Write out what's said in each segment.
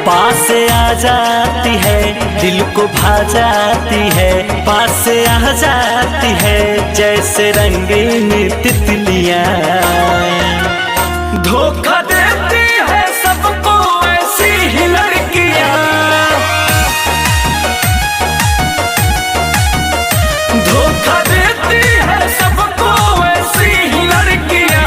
पास आ जाती है, दिल को भा जाती है, पास आ जाती है जैसे रंगीन तितलियां। धोखा देती है सबको ऐसी ही लड़कियां, धोखा देती है सबको ऐसी ही लड़कियां।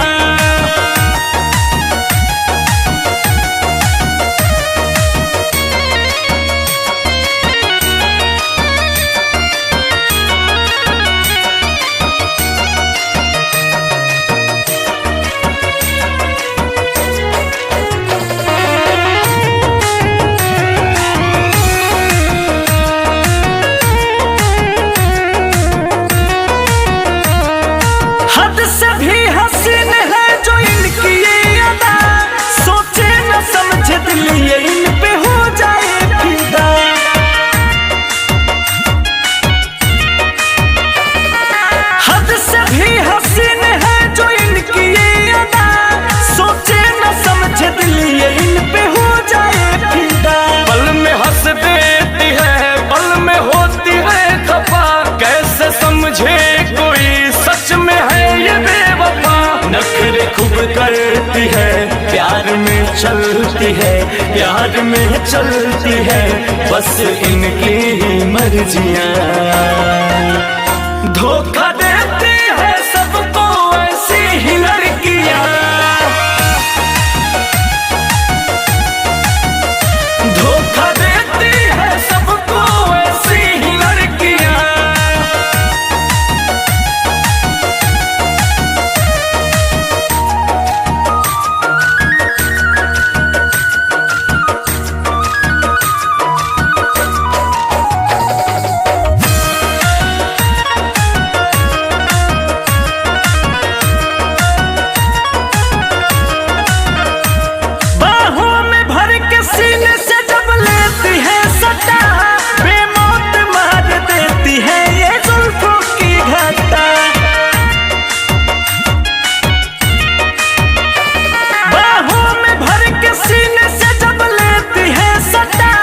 हद से भी हसीन है जो इनकी ये अदा, सोचे न समझे दिल ये इन पे हो जाए फिदा। हद से भी हसीन है जो इनकी ये अदा, सोचे न समझे दिल ये इन पे हो जाए फिदा। पल में हंस देती है, पल में होती है खफा, कैसे समझे कोई सच में है ये बेवफा। नखरे खूब करती है, प्यार में चलती है, प्यार में चलती है, बस इनकी ही मर्जियां। धोखा देती है सबको ऐसी ही लड़कियां, धोखा देती है सबको ऐसी ही लड़कियां। सीने से जब लेती है सटा, बेमौत मार देती है ये जुल्फों की घटा। बाहों में भर के सीने से जब लेती है सटा,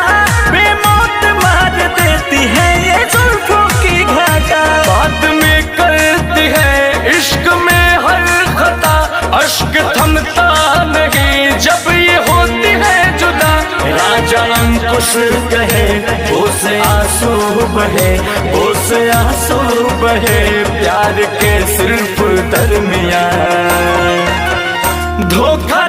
बेमौत मार देती है ये जुल्फों की घटा। बाद में करती है इश्क में हर खता, अश्क थमता नहीं जब ये होती है जुदा। राजा अंकुश कहे वो से आंसू बहे, वो से आंसू बहे, प्यार के सिर्फ दरमियां। धोखा